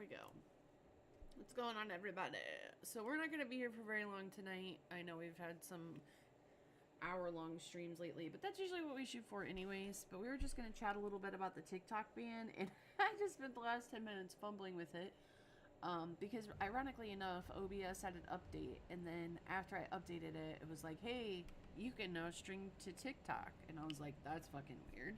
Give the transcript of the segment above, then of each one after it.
we go. What's going on, everybody? So we're not going to be here for very long tonight. I know we've had some hour-long streams lately, but that's usually what we shoot for anyways. But we were just going to chat a little bit about the TikTok ban, and I just spent the last 10 minutes fumbling with it. Because ironically enough, OBS had an update, and then after I updated it, it was like, hey, you can now stream to TikTok. And I was like, that's fucking weird.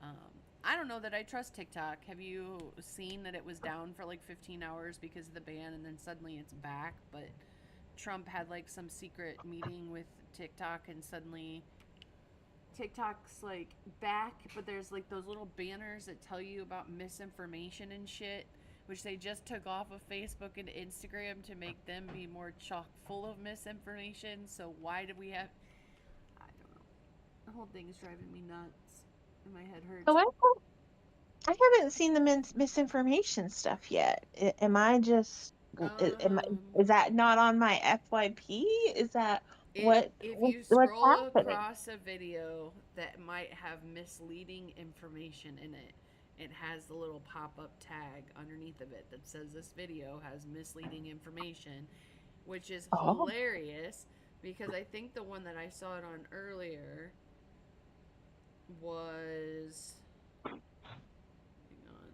Um, I don't know that I trust TikTok. Have you seen that it was down for like 15 hours because of the ban and then suddenly it's back? But Trump had like some secret meeting with TikTok and suddenly TikTok's like back, but there's like those little banners that tell you about misinformation and shit, which they just took off of Facebook and Instagram to make them be more chock full of misinformation. So why do we have. I don't know. The whole thing is driving me nuts. And my head hurts. So I haven't seen the misinformation stuff yet. Am I just am I, Um, is that not on my FYP? Is that if you what's scroll happening? across a video that might have misleading information in it, it has the little pop up tag underneath of it that says this video has misleading information, which is Oh, hilarious because I think the one that I saw it on earlier was. Hang on.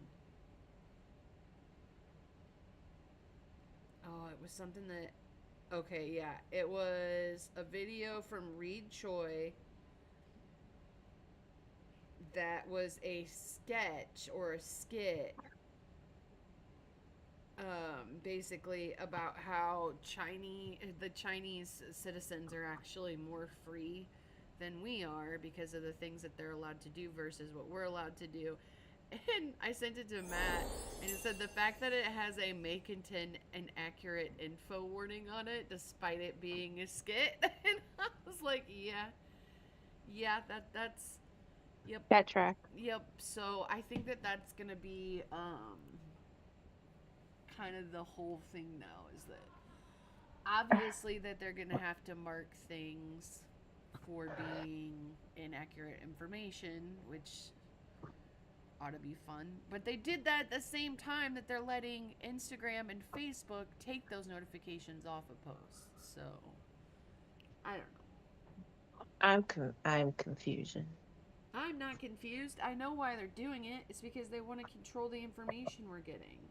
Oh, it was something that. Okay, yeah. It was a video from Reed Choi that was a sketch or a skit, basically about how the Chinese citizens are actually more free than we are because of the things that they're allowed to do versus what we're allowed to do. And I sent it to Matt, and it said the fact that it has a may contain inaccurate info warning on it, despite it being a skit. And I was like, yeah, that's yep, that track. yep. So I think that that's gonna be kind of the whole thing now is that obviously that they're gonna have to mark things for being inaccurate information, which ought to be fun. But they did that at the same time that they're letting Instagram and Facebook take those notifications off of posts. So I don't know. I'm confusion. I'm not confused. I know why they're doing it. It's because they want to control the information we're getting.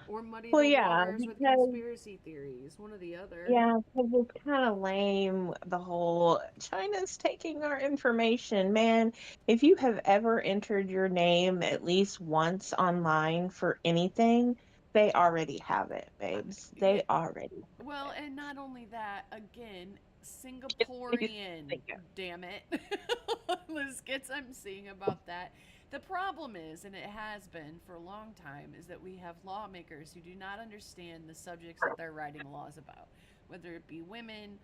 Or muddy Well, the yeah, waters with because conspiracy theories. One or the other. yeah, because it's kind of lame. The whole China's taking our information, man. If you have ever entered your name at least once online for anything, they already have it, babes. Yeah. They already Well, have and not only that, again, it. It's, Singaporean, damn it. The skits I'm seeing about that. The problem is, and it has been for a long time, is that we have lawmakers who do not understand the subjects that they're writing laws about, whether it be women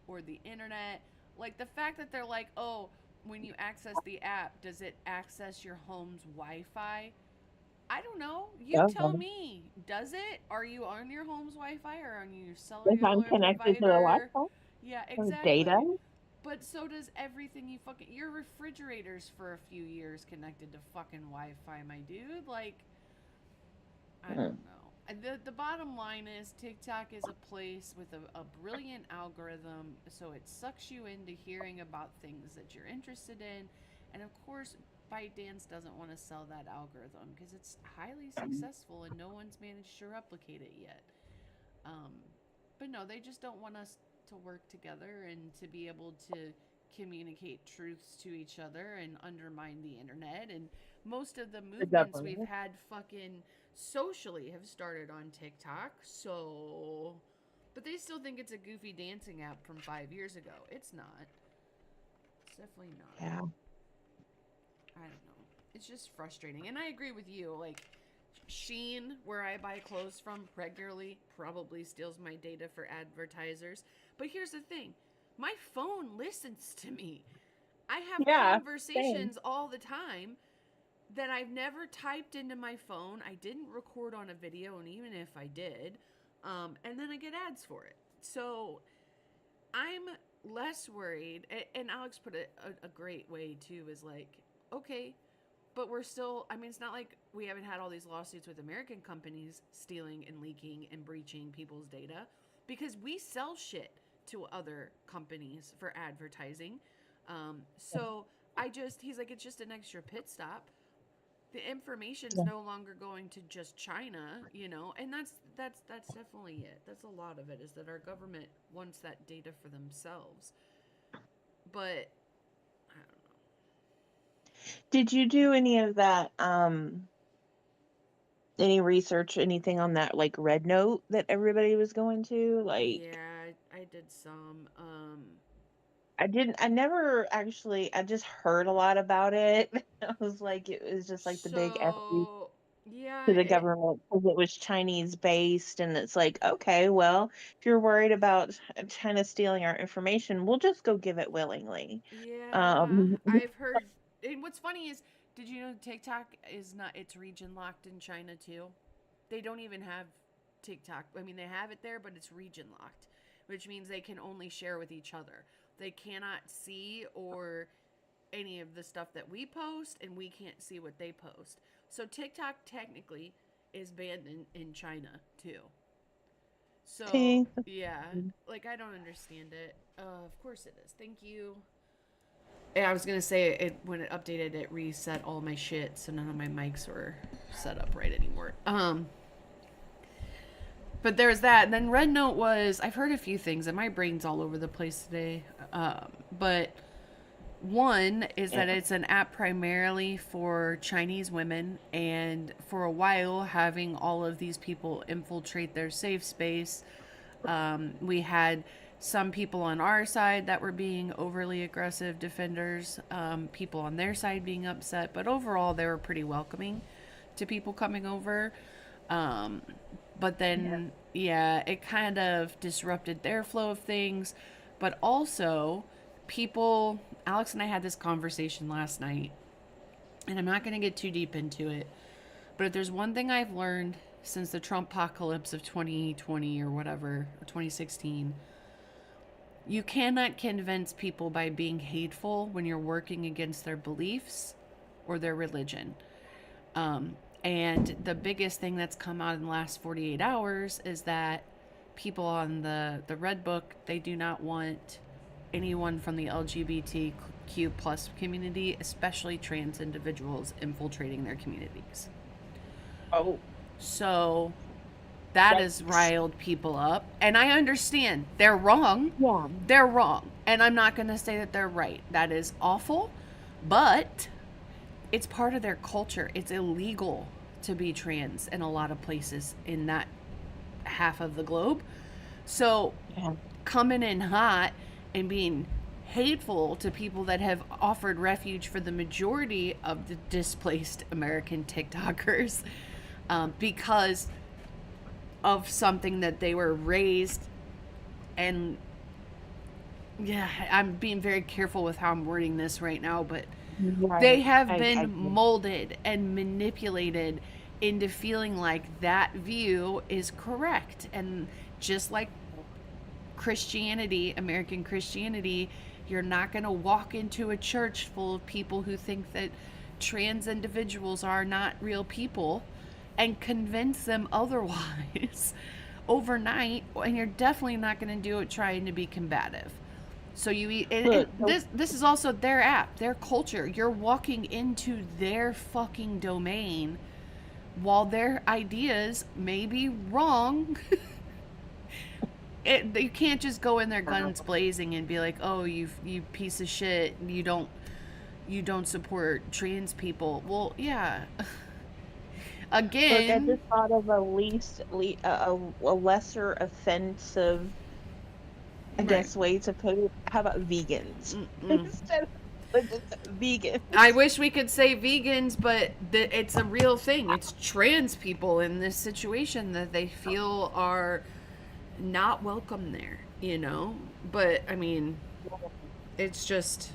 or the internet. Like the fact that they're like, oh, when you access the app, does it access your home's Wi Fi? I don't know. You tell Uh-huh. me. Does it? Are you on your home's Wi-Fi or on your If I'm cellular connected to the provider? Wi-Fi Yeah, or data, exactly. But so does everything you fucking. Your refrigerator's for a few years connected to fucking Wi-Fi, my dude. Like, I hmm, don't know. The bottom line is TikTok is a place with a brilliant algorithm, so it sucks you into hearing about things that you're interested in. And of course, ByteDance doesn't want to sell that algorithm because it's highly successful and no one's managed to replicate it yet. Um, but no, they just don't want us to work together and to be able to communicate truths to each other and undermine the internet. And most of the the movements we've government. had fucking socially have started on TikTok. So, but they still think it's a goofy dancing app from 5 years ago. It's not. It's definitely not. Yeah. I don't know. It's just frustrating. And I agree with you. Like, Sheen, where I buy clothes from regularly, probably steals my data for advertisers. But here's the thing my phone listens to me. I have Yeah, same. conversations all the time that I've never typed into my phone. I didn't record on a video, and even if I did, and then I get ads for it. So I'm less worried. And Alex put it a great way too is like, okay, but we're still, I mean, it's not like we haven't had all these lawsuits with American companies stealing and leaking and breaching people's data, because we sell shit to other companies for advertising. So he's like, it's just an extra pit stop. The information's Yeah. no longer going to just China, and that's definitely it. That's a lot of it, is that our government wants that data for themselves. But I don't know. Did you do any of that, any research, anything on that like red note that everybody was going to? Like, Yeah, I did some. I never actually, I just heard a lot about it. I was like, it was just like the big FU So yeah, to the government because it was Chinese based. And it's like, okay, well, if you're worried about China stealing our information, we'll just go give it willingly. yeah, Um, I've heard. And what's funny is, did you know TikTok is not? It's region locked in China too. They don't even have TikTok. I mean, they have it there, but it's region locked, which means they can only share with each other. They cannot see or any of the stuff that we post, and we can't see what they post. So TikTok technically is banned in China too. So see, yeah, like I don't understand it. Of course it is. Thank you. Yeah, I was gonna say it when it updated, it reset all my shit, so none of my mics were set up right anymore. But there's that. And then Red Note was, I've heard a few things, and my brain's all over the place today. But one is that it's an app primarily for Chinese women, and for a while, having all of these people infiltrate their safe space, we had some people on our side that were being overly aggressive defenders, people on their side being upset, but overall, they were pretty welcoming to people coming over. But then, yeah, it kind of disrupted their flow of things. But also, people, Alex and I had this conversation last night, and I'm not going to get too deep into it. But if there's one thing I've learned since the Trump apocalypse of 2020 or whatever, or 2016, you cannot convince people by being hateful when you're working against their beliefs or their religion. And the biggest thing that's come out in the last 48 hours is that people on the Red Book, they do not want anyone from the LGBTQ plus community, especially trans individuals, infiltrating their communities. oh, So that has riled people up. And I understand they're wrong. yeah. They're wrong. And I'm not going to say that they're right. That is awful. But it's part of their culture. It's illegal to be trans in a lot of places in that half of the globe. So coming in hot and being hateful to people that have offered refuge for the majority of the displaced American TikTokers, because of something that they were raised, and yeah, I'm being very careful with how I'm wording this right now, but they have been molded and manipulated into feeling like that view is correct. And just like Christianity, American Christianity, you're not going to walk into a church full of people who think that trans individuals are not real people and convince them otherwise overnight. And you're definitely not going to do it trying to be combative. So this is also their app, their culture. You're walking into their fucking domain while their ideas may be wrong. You can't just go in there guns blazing and be like, "Oh, you piece of shit, you don't support trans people." Well, yeah. Again, look, I just thought of a lesser offensive, I guess, way to put it. How about vegans instead of just vegans? I wish we could say vegans, but it's a real thing. It's trans people in this situation that they feel are not welcome there, But, I mean, it's just,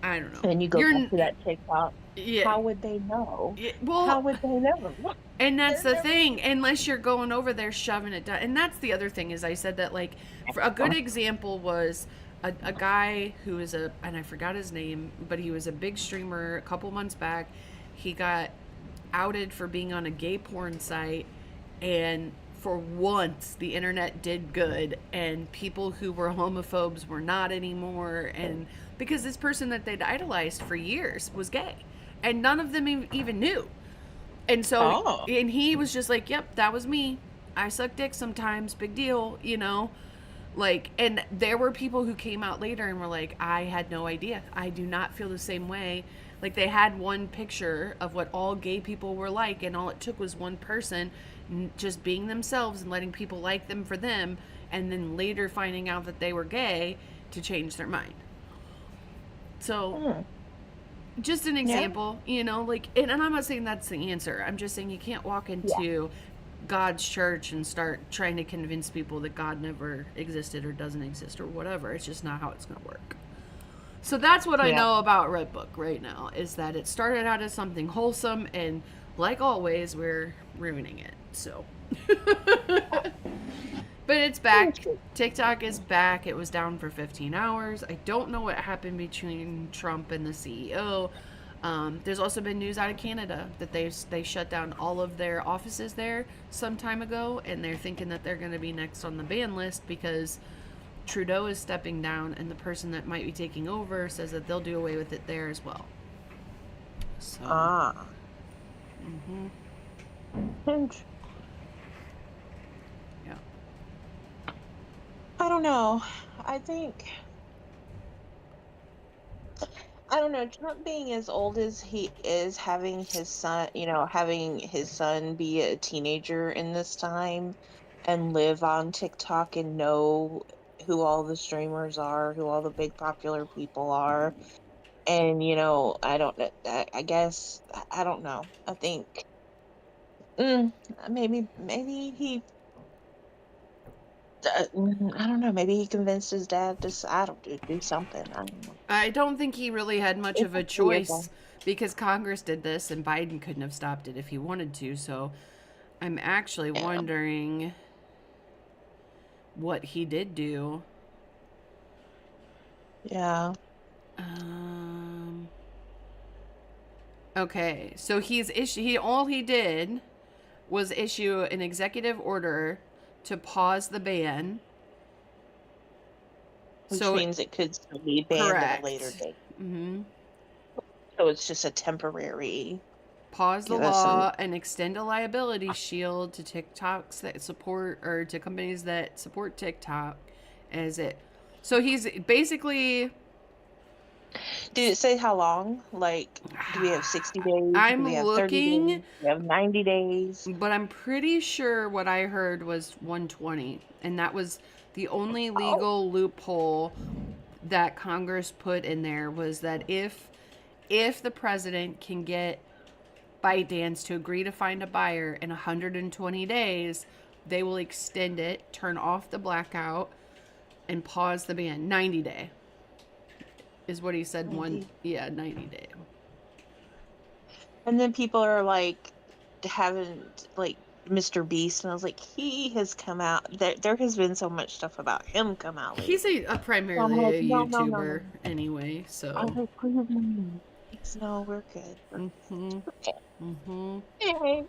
I don't know. And you go back to that TikTok. Yeah. How would they know? Well, how would they know? And that's the thing, unless you're going over there shoving it down. And that's the other thing, is I said that, like, for a good example was a guy who is and I forgot his name, but he was a big streamer a couple months back. He got outed for being on a gay porn site, and for once the internet did good, and people who were homophobes were not anymore. And because this person that they'd idolized for years was gay, and none of them even knew. And so, Oh. and he was just like, yep, that was me. I suck dick sometimes, big deal, you know? Like, and there were people who came out later and were like, I had no idea. I do not feel the same way. Like, they had one picture of what all gay people were like, and all it took was one person just being themselves and letting people like them for them, and then later finding out that they were gay to change their mind. So, just an example, you know, like, and I'm not saying that's the answer. I'm just saying you can't walk into God's church and start trying to convince people that God never existed or doesn't exist or whatever. It's just not how it's going to work. So that's what I know about Red Book right now, is that it started out as something wholesome, and like always, we're ruining it. So, but it's back. TikTok is back. It was down for 15 hours. I don't know what happened between Trump and the CEO. There's also been news out of Canada that they shut down all of their offices there some time ago, and they're thinking that they're going to be next on the ban list because Trudeau is stepping down, and the person that might be taking over says that they'll do away with it there as well. So, yeah. I don't know. I don't know. Trump being as old as he is, having his son be a teenager in this time and live on TikTok and know who all the streamers are, who all the big popular people are. And, I don't know. I guess, I don't know. I think maybe he, I don't know. Maybe he convinced his dad to, I don't do something. I don't know. I don't think he really had much It's of a choice because Congress did this and Biden couldn't have stopped it if he wanted to. So I'm actually wondering what he did do. Yeah. Okay, so all he did was issue an executive order to pause the ban. Which means it could still be banned at a later date. Mm-hmm. So it's just a temporary. Pause the law and extend a liability shield to TikToks that support, or to companies that support TikTok as it. So he's basically. Did it say how long? Like, do we have 60 days? I'm do we have looking. 30 days? Do we have 90 days? But I'm pretty sure what I heard was 120. And that was the only legal loophole that Congress put in there, was that if the president can get ByteDance to agree to find a buyer in 120 days, they will extend it, turn off the blackout, and pause the ban. 90 day is what he said. 90 day. And then people are like having like Mr. Beast, and I was like, he has come out. There has been so much stuff about him come out lately. He's primarily a YouTuber anyway, so. I was like, please, no, we're good. Anyway,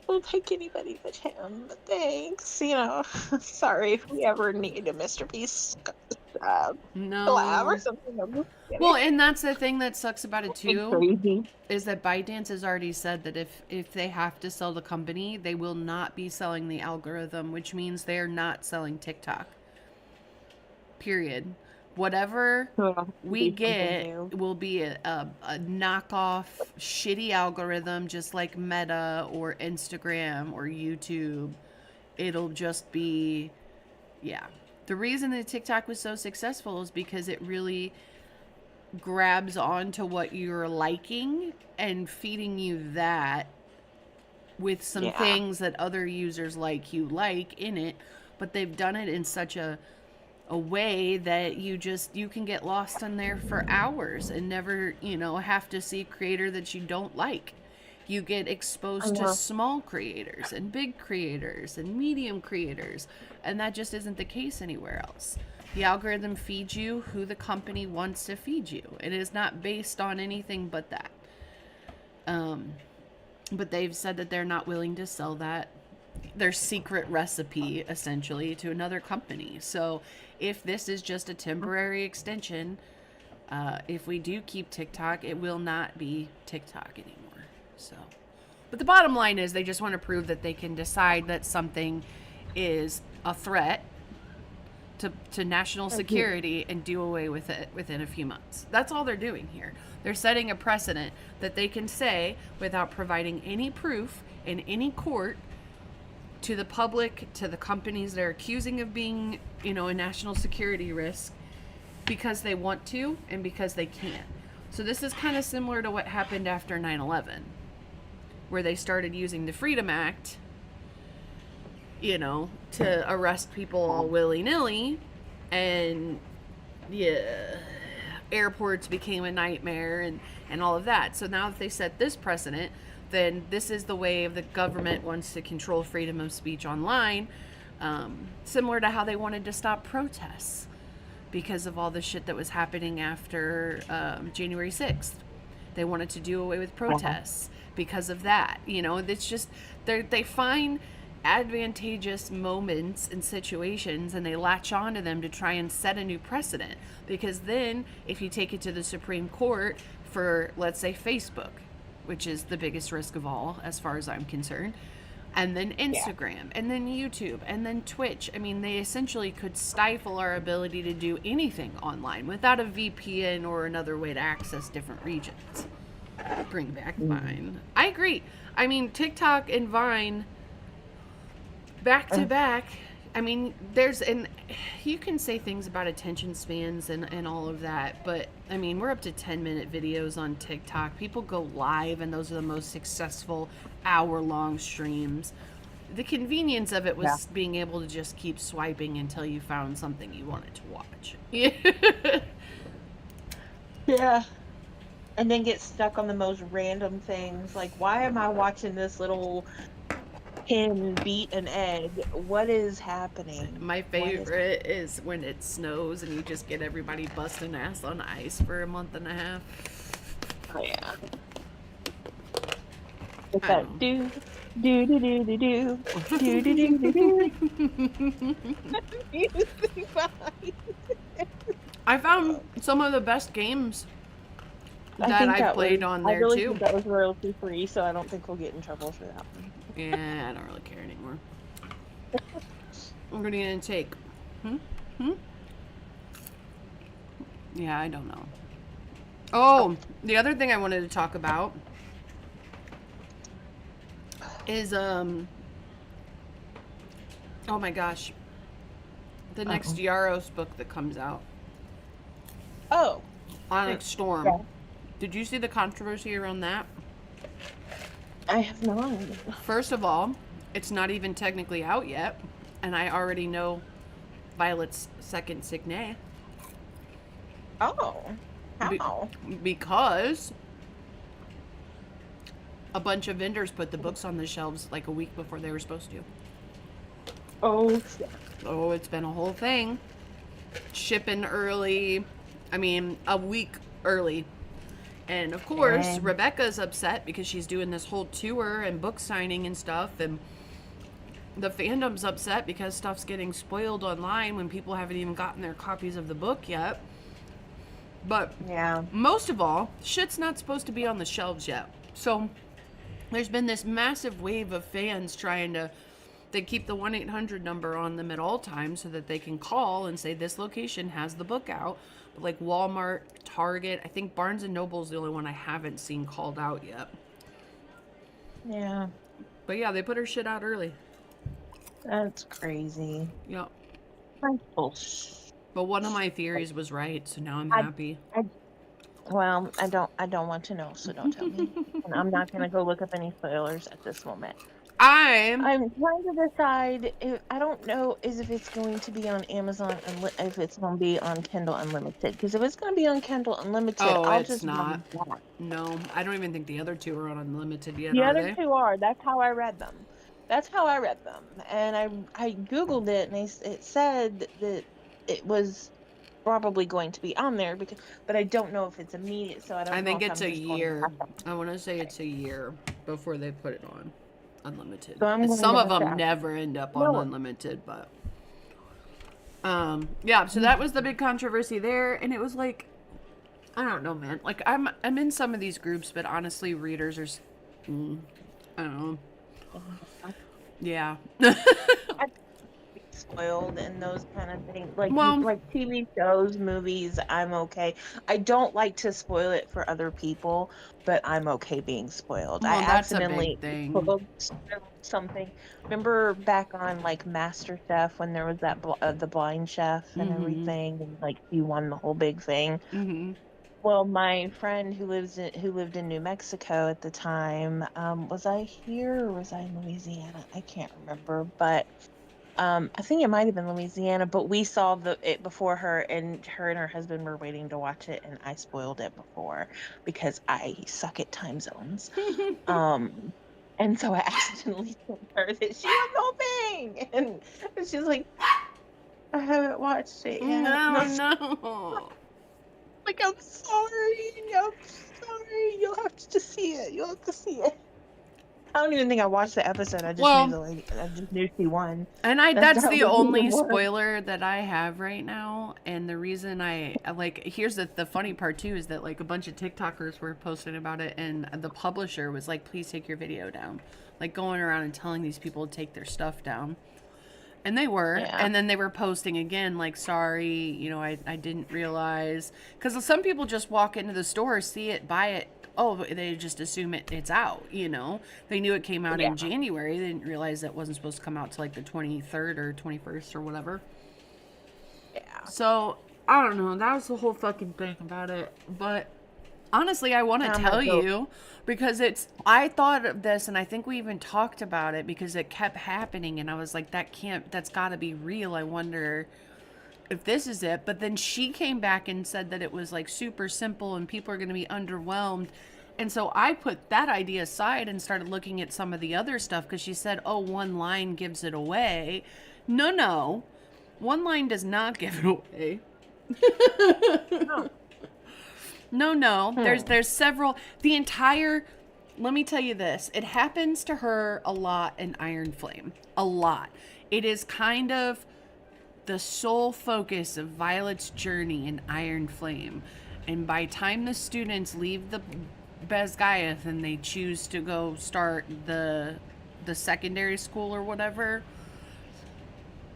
we'll take anybody but him. But thanks, sorry if we ever need a Mr. Beast collab or something. Well, and that's the thing that sucks about it too, is that ByteDance has already said that if they have to sell the company, they will not be selling the algorithm, which means they're not selling TikTok. Period. Whatever we get will be a knockoff, shitty algorithm, just like Meta or Instagram or YouTube. It'll just be, The reason that TikTok was so successful is because it really grabs onto what you're liking and feeding you that with some things that other users like in it, but they've done it in such a way that you can get lost in there for hours and never, have to see a creator that you don't like. You get I exposed to know. small creators and big creators and medium creators, and that just isn't the case anywhere else. The algorithm feeds you who the company wants to feed you. It is not based on anything but that. Um, but they've said that they're not willing to sell that their secret recipe essentially to another company. So if this is just a temporary extension, if we do keep TikTok, it will not be TikTok anymore. So, but the bottom line is they just want to prove that they can decide that something is a threat to national security and do away with it within a few months. That's all they're doing here. They're setting a precedent that they can say without providing any proof in any court to the public, to the companies they're accusing of being, a national security risk, because they want to and because they can. So this is kind of similar to what happened after 9/11, where they started using the Freedom Act, to arrest people all willy-nilly, and airports became a nightmare and all of that. So now that they set this precedent, then this is the way the government wants to control freedom of speech online, similar to how they wanted to stop protests because of all the shit that was happening after January 6th. They wanted to do away with protests because of that. It's just they find advantageous moments and situations and they latch on to them to try and set a new precedent. Because then if you take it to the Supreme Court for, let's say, Facebook, which is the biggest risk of all as far as I'm concerned, and then Instagram, and then YouTube, and then Twitch. I mean, they essentially could stifle our ability to do anything online without a VPN or another way to access different regions. Bring back Vine. I agree. I mean, TikTok and Vine back to back. I mean, and you can say things about attention spans and all of that, but I mean, we're up to 10-minute videos on TikTok. People go live, and those are the most successful hour-long streams. The convenience of it was being able to just keep swiping until you found something you wanted to watch. Yeah. And then get stuck on the most random things. Like, why am I watching this little pin beat an egg? What is happening? My favorite is when it snows and you just get everybody busting ass on ice for a month and a half. Oh, yeah. It's that do do do do do do do do do do do. I found some of the best games that I've played on there, I really too. think that was royalty free, so I don't think we'll get in trouble for that one. Yeah, I don't really care anymore. What are you gonna take? Yeah, I don't know. Oh, the other thing I wanted to talk about is oh my gosh, the next Yaros book that comes out. Oh, Onyx Storm. yeah. Did you see the controversy around that? I have not. First of all, it's not even technically out yet, and I already know Violet's second signet. Oh, how? Because a bunch of vendors put the books on the shelves like a week before they were supposed to. Oh, Oh, it's been a whole thing. Shipping early. I mean, a week early. And of course, Rebecca's upset because she's doing this whole tour and book signing and stuff. And the fandom's upset because stuff's getting spoiled online when people haven't even gotten their copies of the book yet. But most of all, shit's not supposed to be on the shelves yet. So there's been this massive wave of fans trying to, they keep the 1-800 number on them at all times so that they can call and say this location has the book out. But like Walmart, Target, I think Barnes & Noble's the only one I haven't seen called out yet. Yeah. But yeah, they put her shit out early. That's crazy. Yep. Bullshit. But one of my theories was right, so now I'm happy. Well, I don't want to know, so don't tell me. And I'm not gonna go look up any spoilers at this moment. I'm I'm trying to decide if I don't know is if it's going to be on Amazon if it's going to be on Kindle Unlimited. Because if it's going to be on Kindle Unlimited, Oh, I'll it's just buy not. that. No, I don't even think the other two are on Unlimited yet, The are other they? two are. That's how I read them. That's how I read them. And I googled it and it said that it was probably going to be on there but I don't know if it's immediate, so I I don't know think if it's I'm a just going to year. have to. I want to say it's a year before they put it on Unlimited. So I'm going Some to of have to them ask. never end up on No. Unlimited, but yeah. So that was the big controversy there, and it was like, I don't know, man. Like I'm in some of these groups, but honestly, readers are, I don't know. Yeah. I be spoiled and those kind of things. Well, Like TV shows, movies, I'm okay. I don't like to spoil it for other people, but I'm okay being spoiled. I well, that's a big accidentally thing. spoiled something. Remember back on like MasterChef when there was that the blind chef and Mm-hmm. everything, and like he won the whole big thing. Mm-hmm. Well, my friend who lived in New Mexico at the time, was I here or was I in Louisiana? I can't remember, but I think it might have been Louisiana, but we saw it before her and her husband were waiting to watch it, and I spoiled it before because I suck at time zones. Um, and so I accidentally told her that she was hoping, and she's like, "I haven't watched it yet." And I No, was no. like, "I'm sorry, I'm sorry. You'll have to just see it. You'll have to see it." I don't even think I watched the episode. I just knew Well, the lady. I just knew she won. and That's that's how the the only game works. spoiler that I have right now. And the reason I like, here's the funny part too, is that like a bunch of TikTokers were posting about it, and the publisher was like, please take your video down. Like going around and telling these people to take their stuff down. And they were. Yeah. And then they were posting again, like, sorry, I didn't realize. Because some people just walk into the store, see it, buy it. Oh, they just assume it's out, They knew it came out Yeah. in January. They didn't realize it wasn't supposed to come out to like the 23rd or 21st or whatever. Yeah. So, I don't know. That was the whole fucking thing about it. But honestly, I want to I'm tell gonna go. you because I thought of this and I think we even talked about it because it kept happening and I was like, that's got to be real. I wonder if this is it. But then she came back and said that it was like super simple and people are going to be underwhelmed. And so I put that idea aside and started looking at some of the other stuff because she said, oh, one line gives it away. No. One line does not give it away. Oh. No. Hmm. There's several. Let me tell you this. It happens to her a lot in Iron Flame. A lot. It is kind of the sole focus of Violet's journey in Iron Flame. And by time the students leave the Bezgaiath and they choose to go start the secondary school or whatever,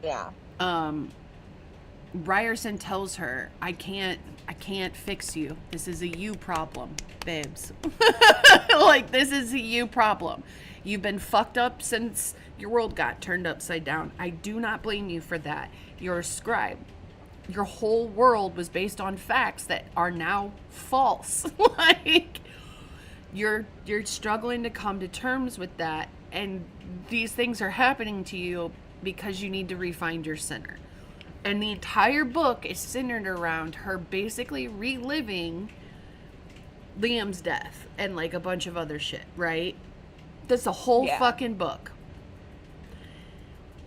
Yeah. Ryerson tells her, I can't fix you. This is a you problem, babes. Like, this is a you problem. You've been fucked up since your world got turned upside down. I do not blame you for that. You're a scribe. Your whole world was based on facts that are now false. Like, you're struggling to come to terms with that, and these things are happening to you because you need to refine your center. And the entire book is centered around her basically reliving Liam's death and like a bunch of other shit, right? That's the whole fucking book.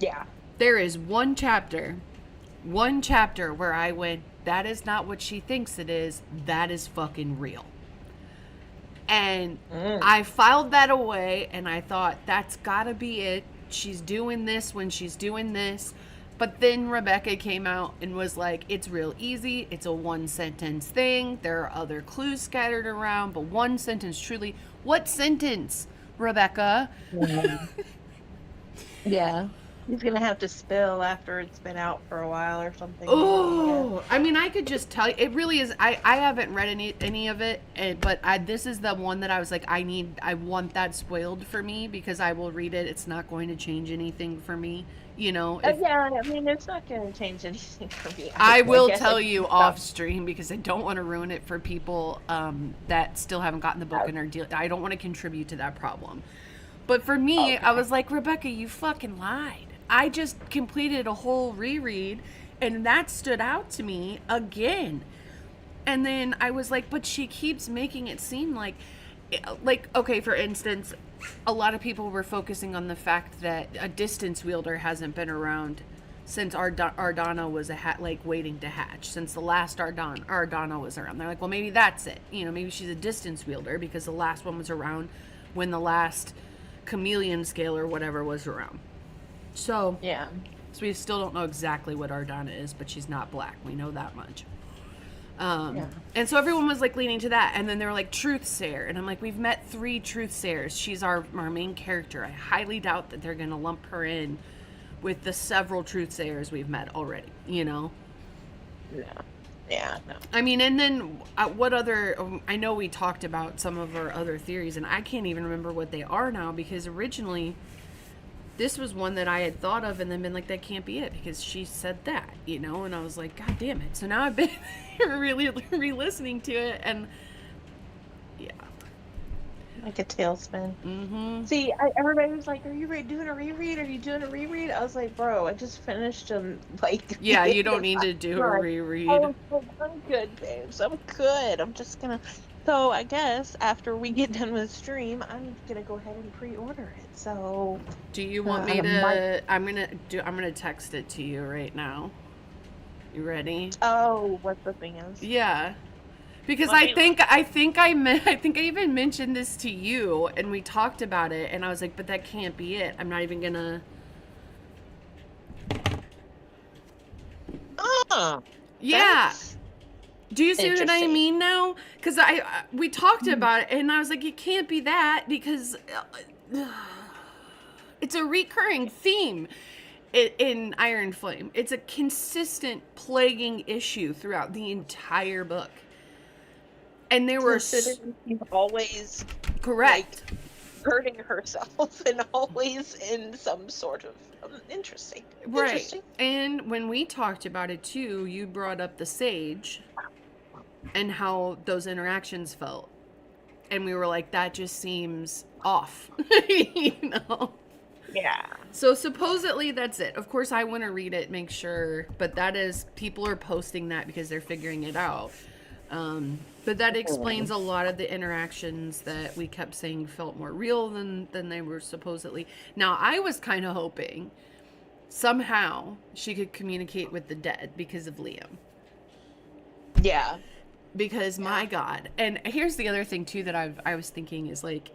Yeah. There is one chapter where I went, that is not what she thinks it is. That is fucking real. And I filed that away and I thought, that's gotta be it. She's doing this when she's doing this. But then Rebecca came out and was like, it's real easy. It's a one sentence thing. There are other clues scattered around, but one sentence truly. What sentence, Rebecca? Yeah. He's gonna have to spill after it's been out for a while or something. Oh, I mean, I could just tell you. It really is. I haven't read any of it, but this is the one that I was like, I want that spoiled for me because I will read it. It's not going to change anything for me, Yeah, I mean, it's not gonna change anything for me. I will tell you off stream because I don't want to ruin it for people that still haven't gotten the book and are dealing. I don't want to contribute to that problem. But for me, Okay. I was like, Rebecca, you fucking lied. I just completed a whole reread, and that stood out to me again. And then I was like, but she keeps making it seem like, okay, for instance, a lot of people were focusing on the fact that a distance wielder hasn't been around since Ardana was waiting to hatch, since the last Ardana was around. They're like, well, maybe that's it. You know, maybe she's a distance wielder because the last one was around when the last chameleon scale or whatever was around. So, Yeah. so we still don't know exactly what Ardana is, but she's not black. We know that much. Yeah. And so everyone was like leaning to that, and then they were like Truthsayer, and I'm like, we've met 3 Truthsayers. She's our main character. I highly doubt that they're gonna lump her in with the several Truthsayers we've met already. You know? No. Yeah. No. I mean, and then what other? I know we talked about some of our other theories, and I can't even remember what they are now because originally this was one that I had thought of and then been like, that can't be it because she said that, you know? And I was like, God damn it. So now I've been really re-listening to it, and yeah. Like a tailspin. Mm-hmm. See, everybody was like, "Are you doing a reread? Are you doing a reread?" I was like, "Bro, I just finished them like Yeah, you don't the need to last do a month. reread. Oh, I'm good, babes. I'm good. I'm just gonna." So I guess after we get done with stream, I'm gonna go ahead and pre-order it. So Do you want me I might. to? I'm gonna text it to you right now. You ready? Oh, what the thing is? Yeah. Because Let me look. I think I even mentioned this to you, and we talked about it, and I was like, but that can't be it. I'm not even gonna. Oh, Yeah. that's Do you see what I interesting. mean now? Because we talked about it, and I was like, it can't be that because it's a recurring theme in Iron Flame. It's a consistent plaguing issue throughout the entire book, and there were Considering she's always like correct. hurting herself and always in some sort of interesting. Right. Interesting. And when we talked about it too, you brought up the sage and how those interactions felt. And we were like, that just seems off. You know? Yeah. So supposedly that's it. Of course, I want to read it, make sure. But that is, people are posting that because they're figuring it out. But that explains a lot of the interactions that we kept saying felt more real than they were supposedly. Now, I was kind of hoping somehow she could communicate with the dead because of Liam. Yeah. Because my God. And here's the other thing too that I was thinking is like,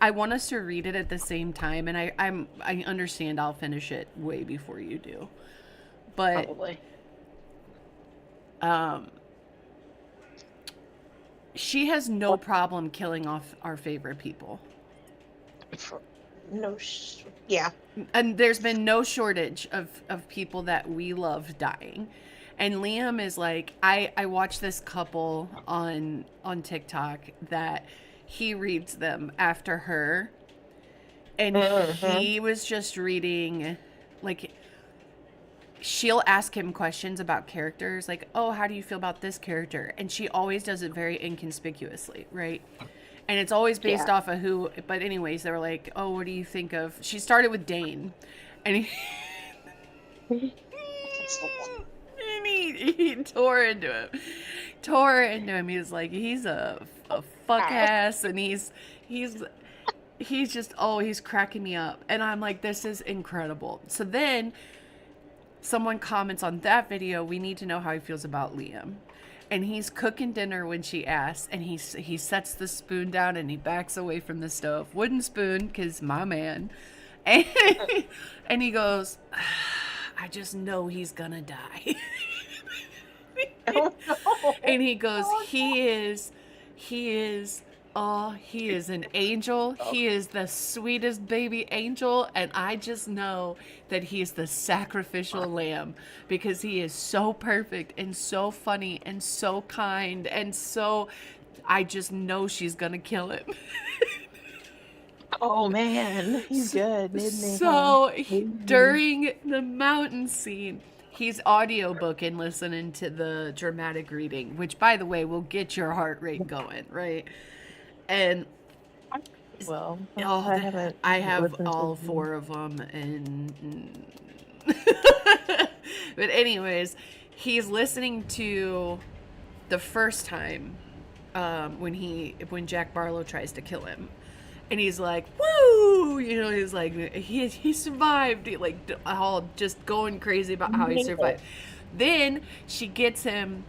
I want us to read it at the same time, and I understand I'll finish it way before you do. But Probably. she has no problem killing off our favorite people. No. Yeah. And there's been no shortage of people that we love dying. And Liam is like, I watched this couple on TikTok that he reads them after her, and he was just reading, like, she'll ask him questions about characters, like, oh, how do you feel about this character? And she always does it very inconspicuously, right? And it's always based off of who. But anyways, they were like, oh, what do you think of? She started with Dane, and he, and he tore into him. He was like, he's a fuck ass, and he's just, oh, he's cracking me up. And I'm like, this is incredible. So then someone comments on that video, we need to know how he feels about Liam. And he's cooking dinner when she asks, and he sets the spoon down and he backs away from the stove. Wooden spoon, because my man. And, and he goes, I just know he's gonna die. Oh, no. And he goes, he is an angel. He is the sweetest baby angel. And I just know that he's the sacrificial lamb because he is so perfect and so funny and so kind. And so I just know she's going to kill him. Oh man, he's good, isn't he? So during the mountain scene, he's audiobook and listening to the dramatic reading, which, by the way, will get your heart rate going, right? And will. Oh, I haven't I have listened to all them. 4 of them, and but anyways, he's listening to the first time when Jack Barlow tries to kill him, and he's like, "Woo!" You know, he's like, he survived. He like all just going crazy about how he survived. Then she gets him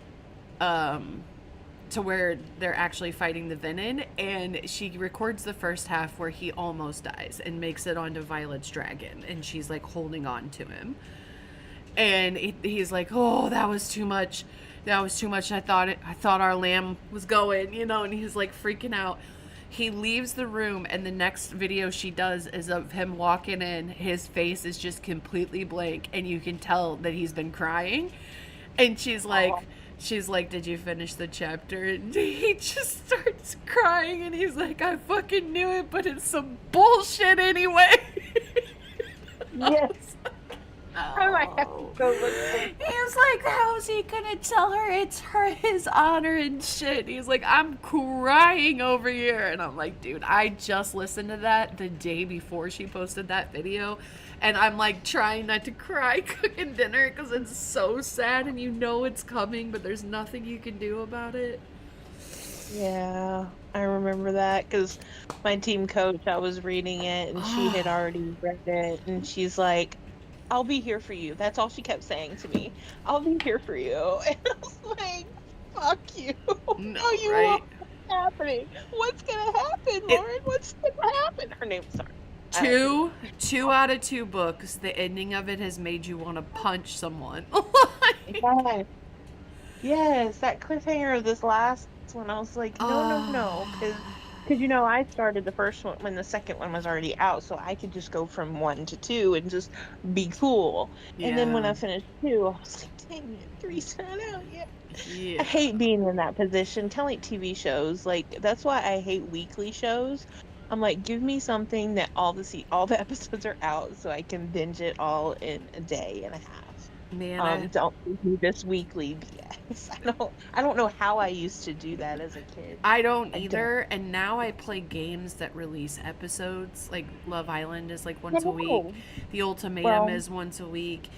to where they're actually fighting the Venom, and she records the first half where he almost dies and makes it onto Violet's dragon, and she's like holding on to him, and he's like, "Oh, that was too much. That was too much. I thought our lamb was going, you know," and he's like freaking out. He leaves the room, and the next video she does is of him walking in. His face is just completely blank, and you can tell that he's been crying. And she's like, "Did you finish the chapter?" And he just starts crying, and he's like, "I fucking knew it, but it's some bullshit anyway." Yes. Oh. I might have to go look for He was like, "How's he gonna tell her it's his honor and shit?" He's like, "I'm crying over here," and I'm like, "Dude, I just listened to that the day before she posted that video, and I'm like trying not to cry cooking dinner because it's so sad, and you know it's coming, but there's nothing you can do about it." Yeah, I remember that because my team coach, I was reading it and she had already read it, and she's like, "I'll be here for you." That's all she kept saying to me. "I'll be here for you." And I was like, "Fuck you." No, No, you right? won't. What's happening? What's gonna happen, It Lauren? What's gonna happen? Her name's sorry. I don't two think two out of 2 books, the ending of it has made you want to punch someone. yes. Yes, that cliffhanger of this last one, I was like, no, no, no, Oh, because I started the first one when the second one was already out, so I could just go from 1 to 2 and just be cool. And then when yeah, I finished 2, I was like, dang it, 3's not out yet. I yeah. hate being in that position. Telling TV shows, like that's why I hate weekly shows. I'm like, give me something that all the episodes are out so I can binge it all in a day and a half. Man, I Don't give me this weekly BS. I don't know how I used to do that as a kid. I don't I don't either, and now I play games that release episodes. Like Love Island is like once a week. know. The Ultimatum Well, is once a week.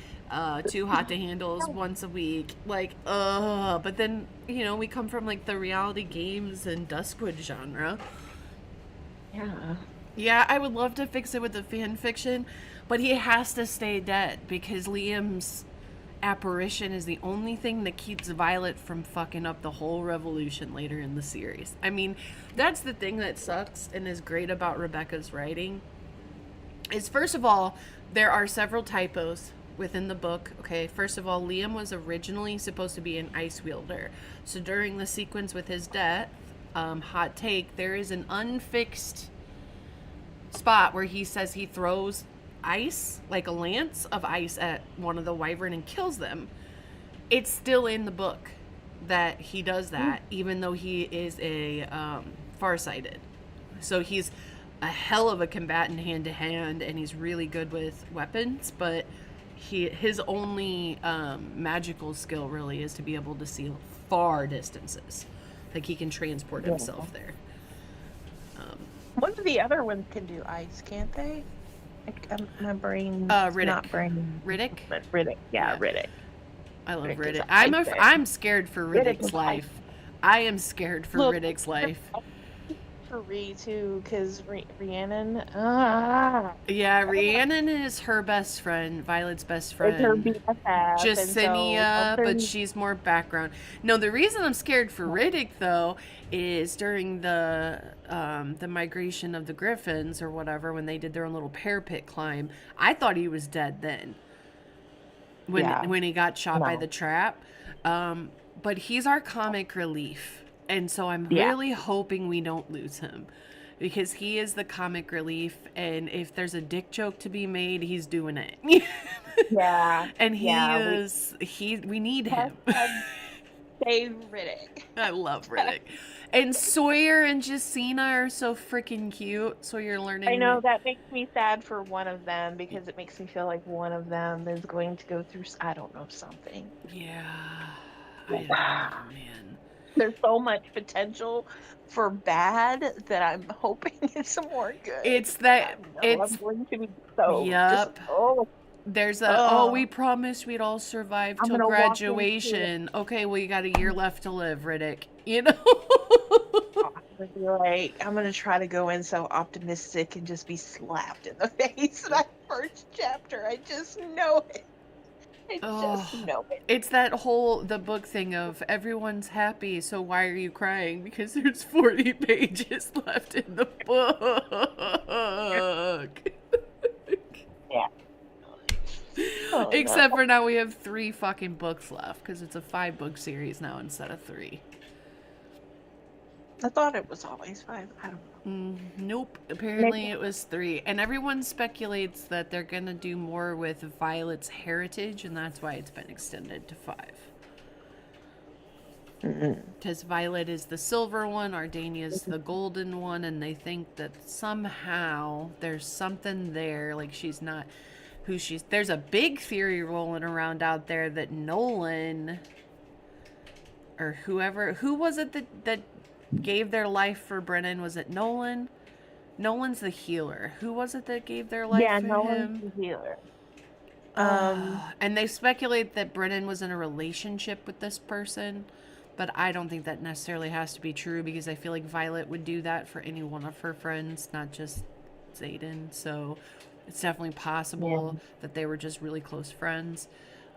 Too Hot to Handle is once a week. Like, but then, we come from like the reality games and Duskwood genre. yeah. Yeah, I would love to fix it with the fan fiction, but he has to stay dead because Liam's apparition is the only thing that keeps Violet from fucking up the whole revolution later in the series. I mean, that's the thing that sucks and is great about Rebecca's writing. Is first of all, there are several typos within the book. Okay, first of all, Liam was originally supposed to be an ice wielder. So during the sequence with his death, hot take, there is an unfixed spot where he says he throws ice, like a lance of ice, at one of the wyvern and kills them. It's still in the book that he does that, even though he is a farsighted. So he's a hell of a combatant hand to hand, and he's really good with weapons. But his only magical skill really is to be able to see far distances. Like he can transport Yeah. himself there. One of the other ones can do ice, can't they? My brain, Riddick. not brain, Riddick. but Riddick. Yeah, Yeah. Riddick. I love Riddick is Riddick. ice. I'm scared for Riddick Riddick's is ice. life. I am scared for Look, Riddick's life. for Ree too, because Rhiannon, Yeah, Rhiannon is her best friend, Violet's best is her friend. BFF, Jacinia, and but so she's more background. No, the reason I'm scared for Riddick though is during the migration of the Griffins or whatever, when they did their own little parapet climb. I thought he was dead then. When he got shot by no, the trap. But he's our comic relief. And so I'm yeah, really hoping we don't lose him. Because he is the comic relief, and if there's a dick joke to be made, he's doing it. yeah, And yeah. we need him. Save Riddick. I love Riddick. And Sawyer and Jacina are so freaking cute. So you're learning. I know that makes me sad for one of them because it makes me feel like one of them is going to go through, I don't know, something. Yeah. I know, man. There's so much potential for bad that I'm hoping it's more good. It's But that I know I'm it's going to be so just Yup. oh There's a, oh, oh we promised we'd all survive I'm till gonna walk into graduation. Okay, well, you got a year left to live, Riddick. You know? I'm gonna be like, I'm gonna try to go in so optimistic and just be slapped in the face that first chapter. I just know it. I Oh, just know it. it's that whole, the book thing of everyone's happy, so why are you crying? Because there's 40 pages left in the book. Yeah. Oh no. Except for now we have 3 fucking books left because it's a 5-book series now instead of 3. I thought it was always five. I don't know. Nope. Maybe. Apparently it was 3. And everyone speculates that they're going to do more with Violet's heritage, and that's why it's been extended to 5. Because Violet is the silver one, Ardania is the golden one, and they think that somehow there's something there. Like she's not who she's. There's a big theory rolling around out there that Nolan or whoever. Who was it that gave their life for Brennan? Was it Nolan? Nolan's the healer. Who was it that gave their life Yeah, for no one's him? the healer. And they speculate that Brennan was in a relationship with this person, but I don't think that necessarily has to be true because I feel like Violet would do that for any one of her friends, not just Xaden. So it's definitely possible that they were just really close friends.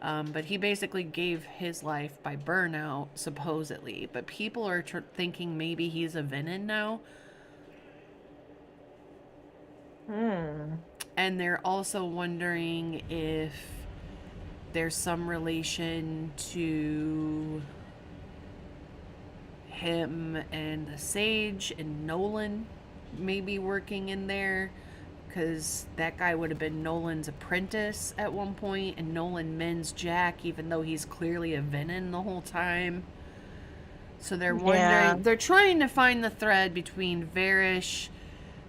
But he basically gave his life by burnout, supposedly. But people are thinking maybe he's a Venom now. And they're also wondering if there's some relation to him and the Sage and Nolan maybe working in there, because that guy would have been Nolan's apprentice at one point, and Nolan mends Jack even though he's clearly a Venom the whole time. So they're wondering, they're trying to find the thread between Varish,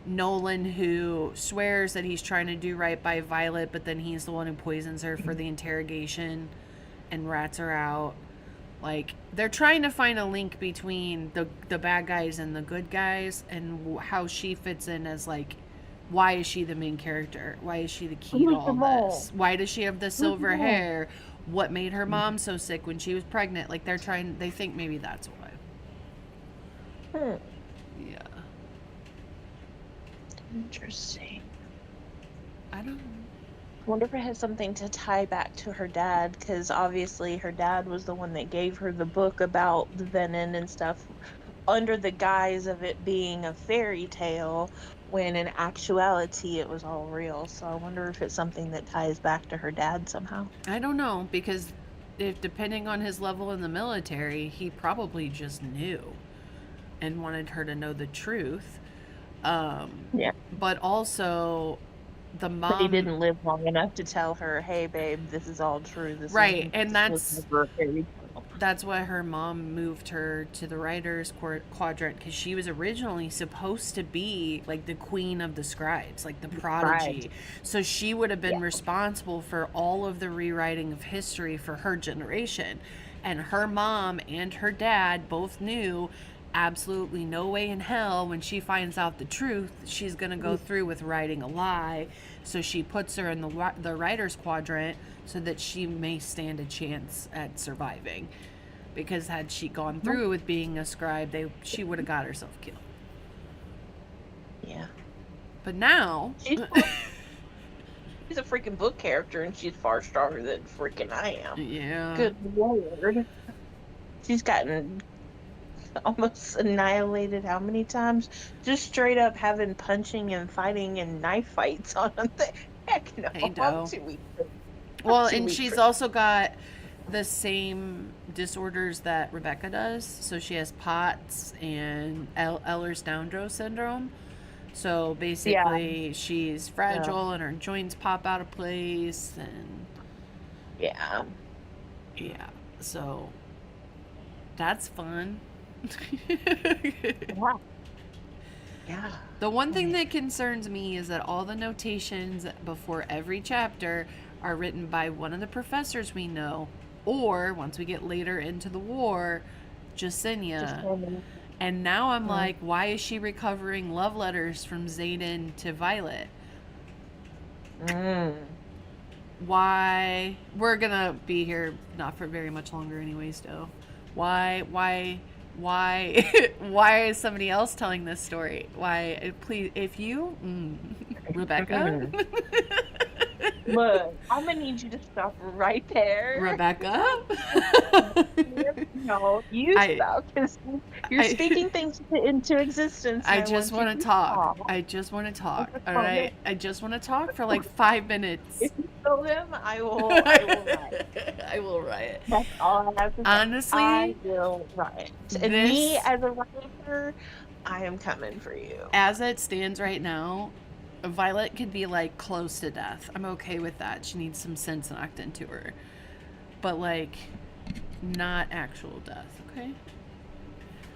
Nolan, who swears that he's trying to do right by Violet, but then he's the one who poisons her for the interrogation and rats her out. Like, they're trying to find a link between the bad guys and the good guys, and how she fits in as, like, why is she the main character? Why is she the key to all this? Why does she have the silver hair? What made her mom so sick when she was pregnant? Like, they think maybe that's why. Yeah. Interesting. I don't know. I wonder if it has something to tie back to her dad, because obviously her dad was the one that gave her the book about the Venom and stuff under the guise of it being a fairy tale, when in actuality it was all real. So I wonder if it's something that ties back to her dad somehow. I don't know, because if depending on his level in the military, he probably just knew and wanted her to know the truth. But also the mom, but he didn't live long enough to tell her, hey babe, this is all true. This right, and that's why her mom moved her to the writer's quadrant, because she was originally supposed to be like the queen of the scribes, like the prodigy. So she would have been responsible for all of the rewriting of history for her generation. And her mom and her dad both knew absolutely no way in hell, when she finds out the truth, she's going to go through with writing a lie. So she puts her in the writer's quadrant so that she may stand a chance at surviving. Because had she gone through with being a scribe, she would have got herself killed. Yeah. But now she's a freaking book character, and she's far stronger than freaking I am. Yeah. Good Lord. She's gotten almost annihilated how many times? Just straight up having punching and fighting and knife fights on them. Heck no. I know. Well, and she's also got the same disorders that Rebecca does. So she has POTS and Ehlers-Danlos syndrome. So basically she's fragile and her joints pop out of place, and yeah, so that's fun. Yeah. The one thing that concerns me is that all the notations before every chapter are written by one of the professors we know, or once we get later into the war, Jasenia. Just And now I'm like, why is she recovering love letters from Xaden to Violet? Why? We're gonna be here not for very much longer anyways, though. Why why is somebody else telling this story? Why, please, if you Rebecca. Look, I'm gonna need you to stop right there. Rebecca. No, you stop, because you're speaking things into existence. I and just want to talk. I just want to talk. All right. I just want to talk for like 5 minutes. If you spill them, I will riot. I will riot. That's all I have to say. Honestly, I will riot. And me as a writer, I am coming for you. As it stands right now, Violet could be like close to death. I'm okay with that. She needs some sense knocked into her. But like, not actual death, okay?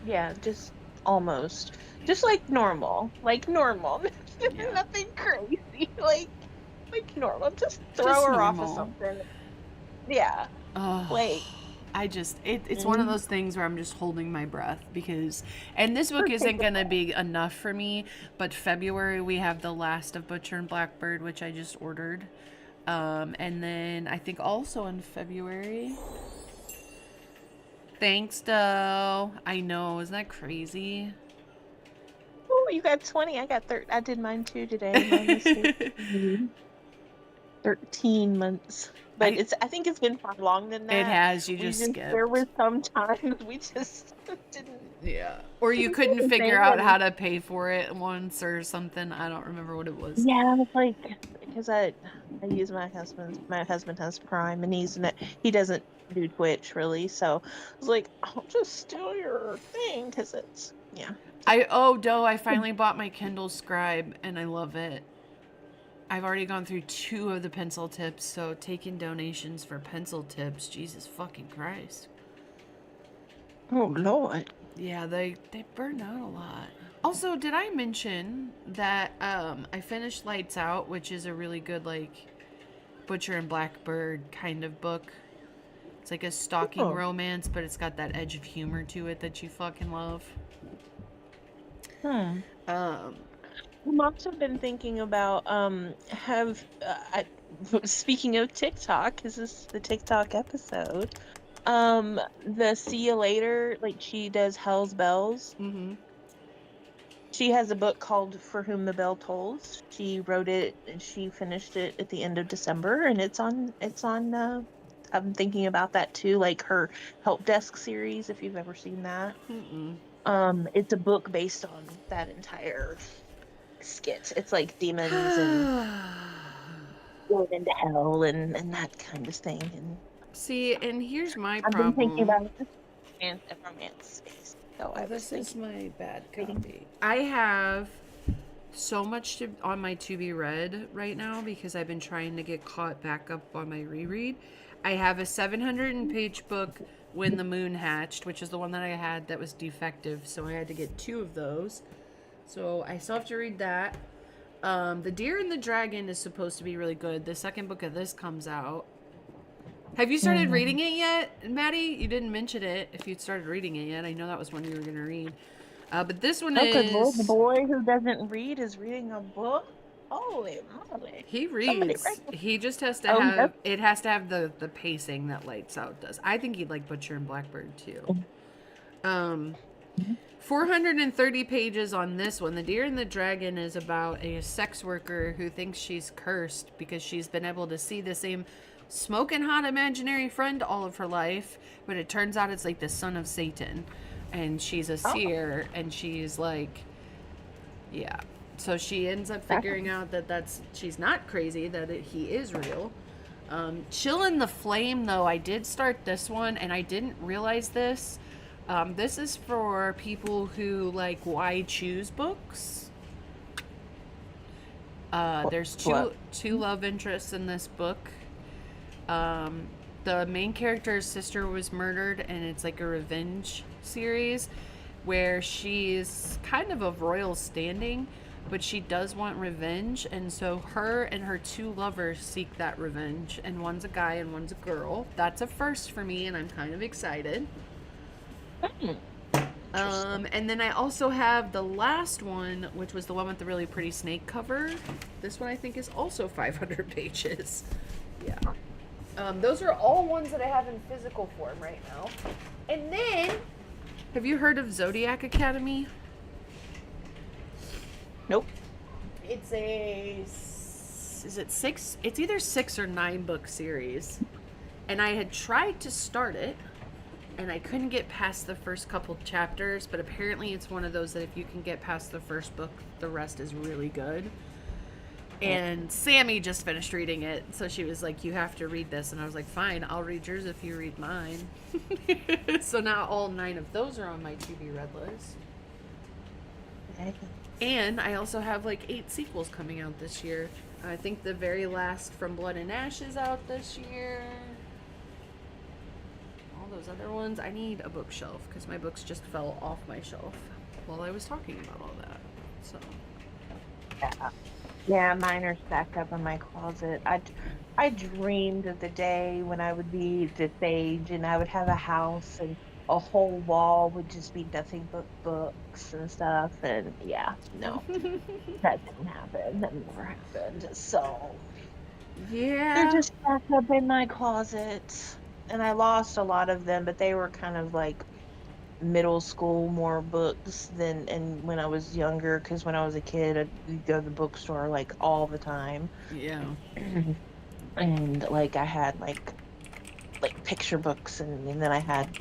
Yeah, just almost. Just like normal. Like normal. Yeah. Nothing crazy. Like normal. Just throw her off of something. Yeah. Like, it's one of those things where I'm just holding my breath because, and this book isn't going to be enough for me, but February we have The Last of Butcher and Blackbird, which I just ordered. And then I think also in February. Thanks, though. I know. Isn't that crazy? Oh, you got 20. I got 30. I did mine too today. 13 months. But I think it's been far longer than that. It has. You just skipped. There were some times we just didn't. Yeah. Or you couldn't figure out how to pay for it once or something. I don't remember what it was. Yeah, it's like, because I use my husband has Prime, and he doesn't do Twitch really, so I was like, I'll just steal your thing, because it's, yeah. I finally bought my Kindle Scribe, and I love it. I've already gone through 2 of the pencil tips, so taking donations for pencil tips, Jesus fucking Christ. Oh, Lord. Yeah, they burn out a lot. Also, did I mention that I finished Lights Out, which is a really good, like, Butcher and Blackbird kind of book. It's like a stalking romance, but it's got that edge of humor to it that you fucking love. I've also been thinking about speaking of TikTok, is this the TikTok episode? The See You Later, like, she does Hell's Bells. Mm-hmm. She has a book called For Whom the Bell Tolls. She wrote it and she finished it at the end of December, and it's on I'm thinking about that too, like her Help Desk series, if you've ever seen that. It's a book based on that entire skit. It's like demons and going into hell and that kind of thing. And see, and here's my problem. I've been thinking about romance space. So this is my bad copy. I have so much on my to be read right now because I've been trying to get caught back up on my reread. I have a 700-page book, When the Moon Hatched, which is the one that I had that was defective, so I had to get 2 of those. So I still have to read that. The Deer and the Dragon is supposed to be really good. The second book of this comes out. Have you started reading it yet, Maddie? You didn't mention it if you'd started reading it yet. I know that was one you were going to read. But this one is... Good Lord, the boy who doesn't read is reading a book? Holy moly. He reads. He just has to have... It has to have the pacing that Lights Out does. I think he'd like Butcher and Blackbird, too. 430 pages on this one. The Deer and the Dragon is about a sex worker who thinks she's cursed because she's been able to see the same smoking hot imaginary friend all of her life, but it turns out it's like the son of Satan, and she's a seer, and she's like, yeah. So she ends up figuring out that she's not crazy, that he is real. Chill in the Flame, though, I did start this one, and I didn't realize this. This is for people who like Why Choose books. There's two love interests in this book. The main character's sister was murdered, and it's like a revenge series where she's kind of royal standing, but she does want revenge, and so her and her 2 lovers seek that revenge, and one's a guy and one's a girl. That's a first for me, and I'm kind of excited. Hmm, interesting. And then I also have the last one, which was the one with the really pretty snake cover. This one I think is also 500 pages. Yeah. Those are all ones that I have in physical form right now. And then, have you heard of Zodiac Academy? Nope. It's is it six? It's either 6 or 9 book series. And I had tried to start it, and I couldn't get past the first couple chapters, but apparently it's one of those that if you can get past the first book, the rest is really good. And Sammy just finished reading it, so she was like, "You have to read this," and I was like, "Fine, I'll read yours if you read mine." So now all 9 of those are on my to-be read list. Okay. And I also have like 8 sequels coming out this year. I think the very last From Blood and Ash is out this year. All those other ones, I need a bookshelf because my books just fell off my shelf while I was talking about all that. So Yeah. Yeah, mine are stacked up in my closet. I dreamed of the day when I would be this age and I would have a house and a whole wall would just be nothing but books and stuff. And yeah, no, that didn't happen. That never happened. So they're yeah, just stacked up in my closet. And I lost a lot of them, but they were kind of like middle school more books than and when I was younger, because when I was a kid I'd go to the bookstore like all the time. yeah. And like I had like picture books and then I had,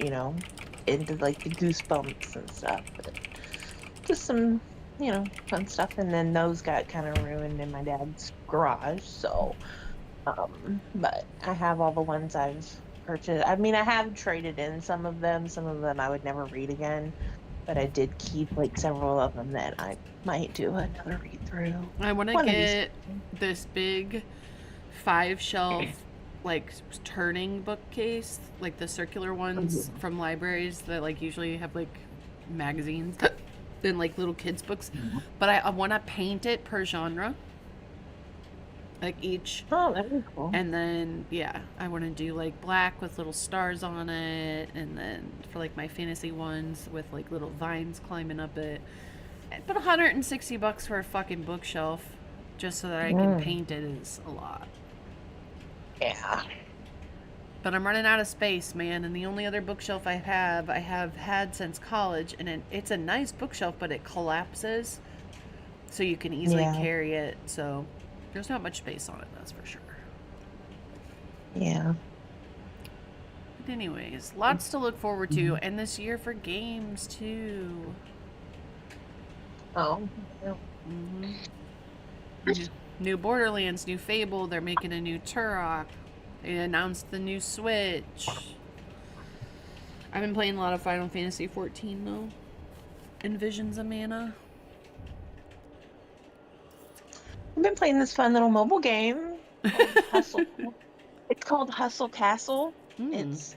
into like the Goosebumps and stuff. But just some, fun stuff. And then those got kind of ruined in my dad's garage. So but I have all the ones I've purchased. I mean, I have traded in some of them. Some of them I would never read again, but I did keep like several of them that I might do another read through I want to one of these get this big 5 shelf, like turning bookcase, like the circular days. ones from libraries that like usually have like magazines and like little kids books. But I want to paint it per genre, like each. Oh, that'd be cool. And then, yeah, I want to do like black with little stars on it. And then for like my fantasy ones with like little vines climbing up it. But $160 for a fucking bookshelf just so that I can Mm, paint it is a lot. yeah. But I'm running out of space, man. And the only other bookshelf I have had since college. And it's a nice bookshelf, but it collapses. So you can easily Yeah. carry it. So there's not much space on it, that's for sure. Yeah. But anyways, lots to look forward to. And this year for games, too. Oh. Mm-hmm. New Borderlands, new Fable. They're making a new Turok. They announced the new Switch. I've been playing a lot of Final Fantasy 14 though. And Visions of Mana. I've been playing this fun little mobile game called Hustle. It's called Hustle Castle. Hmm. It's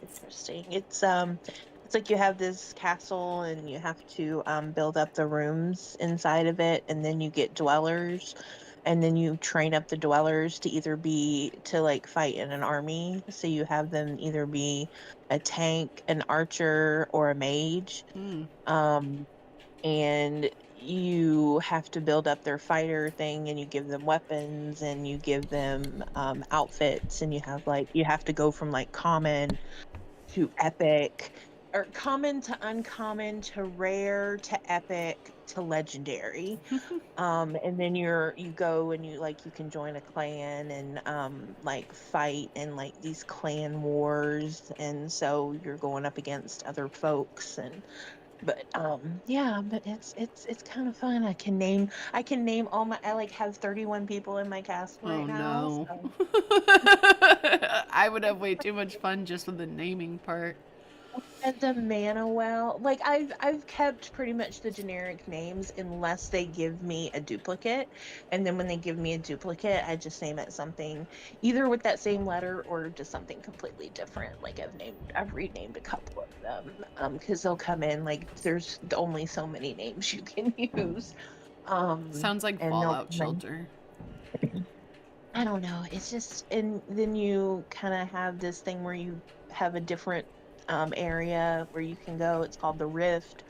interesting. It's like you have this castle and you have to build up the rooms inside of it, and then you get dwellers, and then you train up the dwellers to either be to like fight in an army. So you have them either be a tank, an archer, or a mage. Hmm. Um, and you have to build up their fighter thing and you give them weapons and you give them outfits, and you have to go from like common to epic, or common to uncommon to rare to epic to legendary. And then you go and you can join a clan and like fight in like these clan wars, and so you're going up against other folks. And but yeah, but it's kind of fun. I can name all my I like have 31 people in my castle Oh right now. no. So I would have way too much fun just with the naming part. and the mana well, like I've kept pretty much the generic names unless they give me a duplicate. And then when they give me a duplicate, I just name it something either with that same letter or just something completely different. Like I've renamed a couple of them because they'll come in like there's only so many names you can use. Sounds like And they'll Fallout come in. Shelter. I don't know. It's just, and then you kind of have this thing where you have a different area where you can go. It's called the Rift,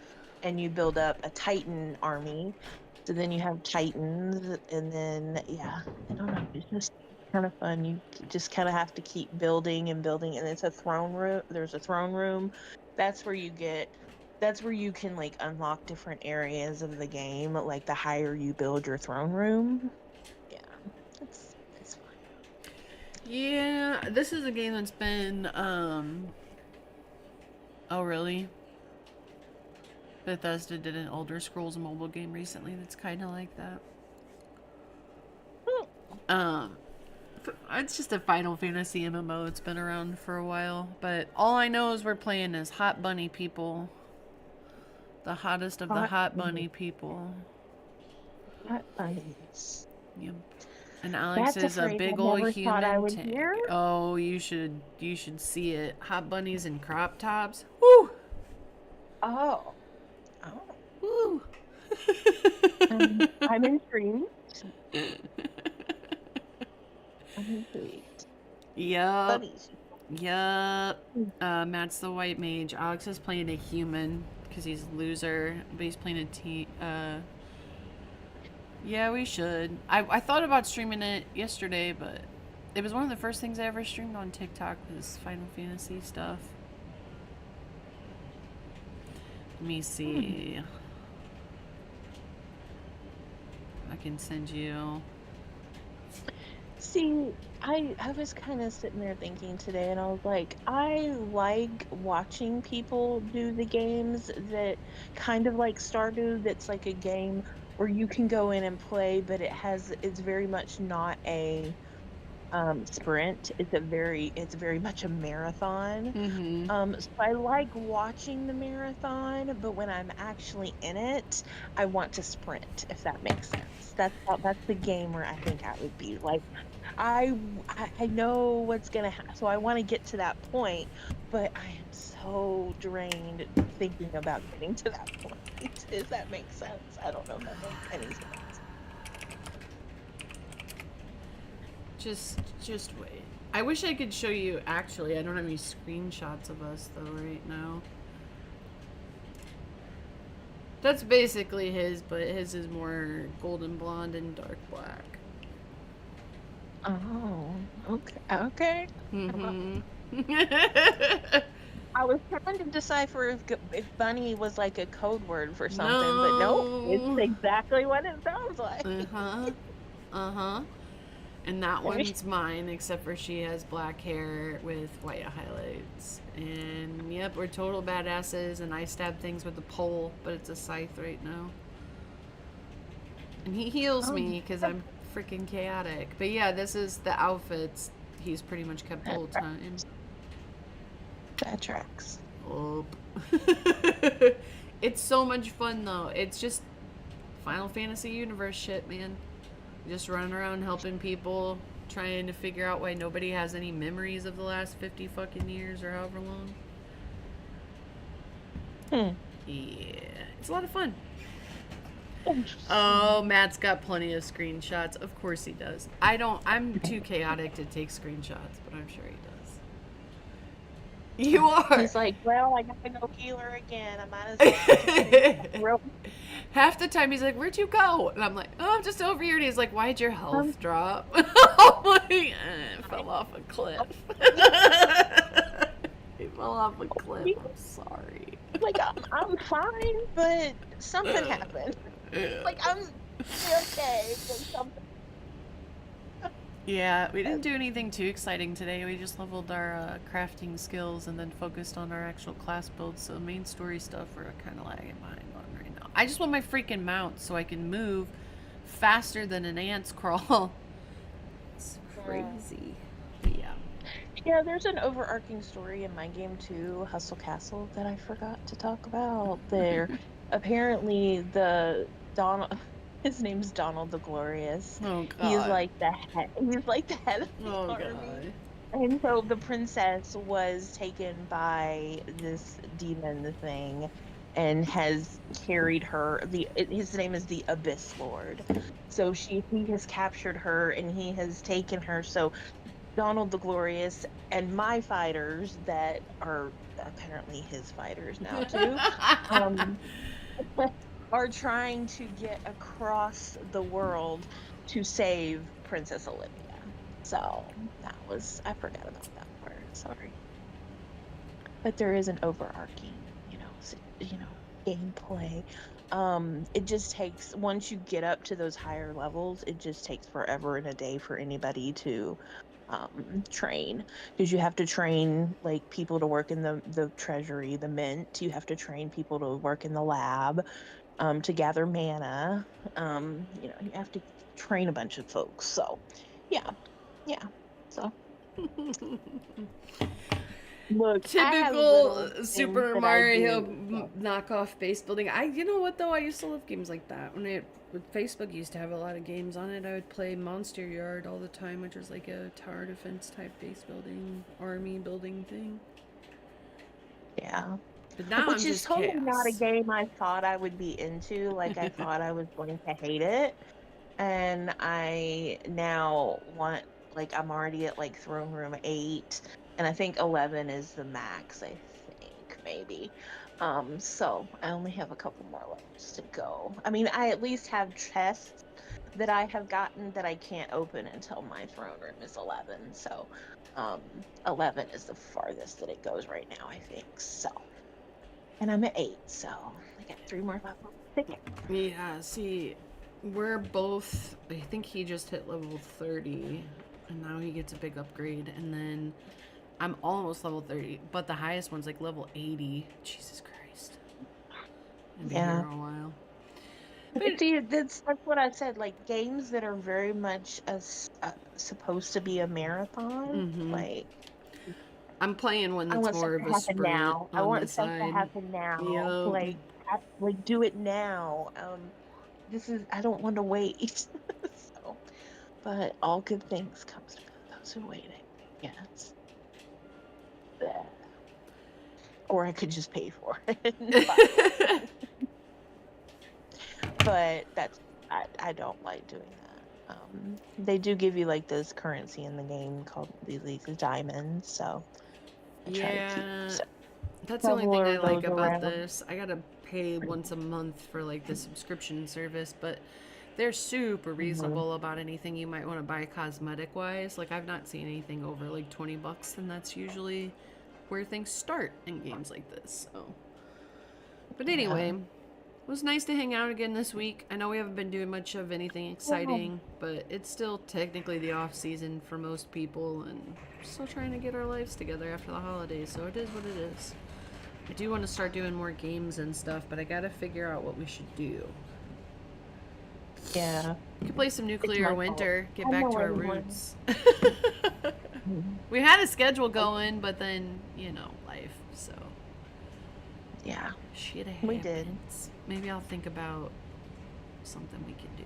and you build up a Titan army. So then you have Titans, and then yeah, I don't know. It's just kind of fun. You just kind of have to keep building and building, and it's a throne room. There's a throne room. That's where you get. That's where you can like unlock different areas of the game. Like the higher you build your throne room, yeah, it's fun. Yeah, this is a game that's been oh really? Bethesda did an Elder Scrolls mobile game recently that's kind of like that. Um, it's just a Final Fantasy MMO. It's been around for a while, but all I know is we're playing as Hot Bunny people, the hottest of the Hot Bunny people. Hot bunnies. Yep. And Alex That's a is a phrase I big old never thought I human would tank. hear. Oh, you should see it. Hot bunnies and crop tops. Woo! Oh. Woo! I'm intrigued. I'm intrigued. Yup. Bunnies. Yup. Matt's the white mage. Alex is playing a human because he's a loser, but he's playing a team. Yeah, we should. I thought about streaming it yesterday, but it was one of the first things I ever streamed on TikTok was Final Fantasy stuff. Let me see. I can send you. See, I was kind of sitting there thinking today, and I was like, I like watching people do the games that kind of like Stardew, that's like a game where you can go in and play, but it's very much not a sprint. It's very much a marathon. Mm-hmm. So I like watching the marathon, but when I'm actually in it, I want to sprint, if that makes sense. That's the game where I think I would be like, I know what's gonna happen, so I want to get to that point, but I am so drained thinking about getting to that point. Does that make sense? I don't know if that makes any sense. Just wait. I wish I could show you. Actually, I don't have any screenshots of us though right now. That's basically his, but his is more golden blonde and dark black. Oh, okay. Mm-hmm. I was trying to decipher if bunny was like a code word for something, but no, it's exactly what it sounds like. Uh-huh. And that one's mine, except for she has black hair with white highlights. And yep, we're total badasses, and I stab things with a pole, but it's a scythe right now. And he heals me because I'm freaking chaotic. But yeah, this is the outfits he's pretty much kept the whole time. That tracks. Oh. It's so much fun though. It's just Final Fantasy universe shit, man. Just running around helping people, trying to figure out why nobody has any memories of the last 50 fucking years or however long. Yeah. It's a lot of fun. Oh, Matt's got plenty of screenshots. Of course he does. I'm too chaotic to take screenshots, but I'm sure he does. You are. He's like, well, I gotta go healer again. I might as well. Half the time he's like, where'd you go? And I'm like, oh, I'm just over here. And he's like, why'd your health drop? I'm like, it fell off a cliff. He fell off a cliff. I'm sorry. Like, I'm fine, but something happened. Like, I'm okay, but something. Yeah, we didn't do anything too exciting today. We just leveled our crafting skills and then focused on our actual class builds. So main story stuff we're kind of lagging behind on right now. I just want my freaking mount so I can move faster than an ant's crawl. It's crazy. Yeah. Yeah, there's an overarching story in my game too, Hustle Castle, that I forgot to talk about. There, apparently Donald. His name's Donald the Glorious. Oh God. He's like the head. He's like the head of the army. God. And so the princess was taken by this demon thing, and has carried her. His name is the Abyss Lord. So he has captured her, and he has taken her. So Donald the Glorious and my fighters that are apparently his fighters now too, um, are trying to get across the world to save Princess Olivia. So I forgot about that part. Sorry. But there is an overarching, gameplay. It just takes once you get up to those higher levels, it just takes forever and a day for anybody to train, because you have to train like people to work in the treasury, the mint. You have to train people to work in the lab, to gather mana. You have to train a bunch of folks. So, yeah, yeah. So look, I have Typical little things Super that I Mario do. So. knockoff base building. You know what though? I used to love games like that. Facebook used to have a lot of games on it. I would play Monster Yard all the time, which was like a tower defense type base building, army building thing. Yeah. But now I'm Which is just totally not a chaos. game I thought I would be into. Like, I thought I was going to hate it. And I now want, like, I'm already at like throne room 8. And I think 11 is the max, I think, maybe. So I only have a couple more levels to go. I mean, I at least have chests that I have gotten that I can't open until my throne room is 11. So 11 is the farthest that it goes right now, I think. So, and I'm at 8, so I got 3 more levels to go. Yeah, see, we're both. I think he just hit level 30, and now he gets a big upgrade. And then I'm almost level 30, but the highest one's like level 80. Jesus Christ. I've been here Yeah. a while. But See, that's what I said. Like, games that are very much supposed to be a marathon. mm-hmm. Like, I'm playing one I that's want stuff more of to a happen sprint now. I on the want stuff to side. happen now. Yep. Like, like do it now. I don't want to wait. So, but all good things comes to those who wait. Yes. Bleh. Or I could just pay for it and buy it. But I don't like doing that. They do give you like this currency in the game called these diamonds, so I try to keep Yeah, that's the only several thing I of like those about around. this. I gotta pay once a month for like the subscription service, but they're super Hmm. reasonable about anything you might want to buy cosmetic wise. Like I've not seen anything over like 20 bucks, and that's usually where things start in games like this. So, but anyway, Yeah. it was nice to hang out again this week. I know we haven't been doing much of anything Yeah. exciting, but it's still technically the off season for most people, and we're still trying to get our lives together after the holidays. So it is what it is. I do want to start doing more games and stuff, but I gotta figure out what we should do. Yeah. We could play some It's Nuclear my fault. Winter, get I back know to our anyone. roots. Mhm. We had a schedule going, but then, life, so Yeah, shit we did. happens. Maybe I'll think about something we can do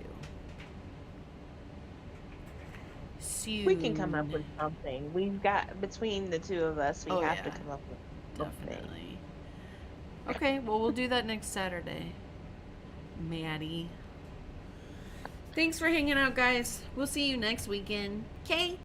We can come up soon. with something. We've got between the two of us, we Oh, have to yeah, come up with something. definitely. Okay, well, we'll do that next Saturday, Maddie. Thanks for hanging out, guys. We'll see you next weekend. Okay?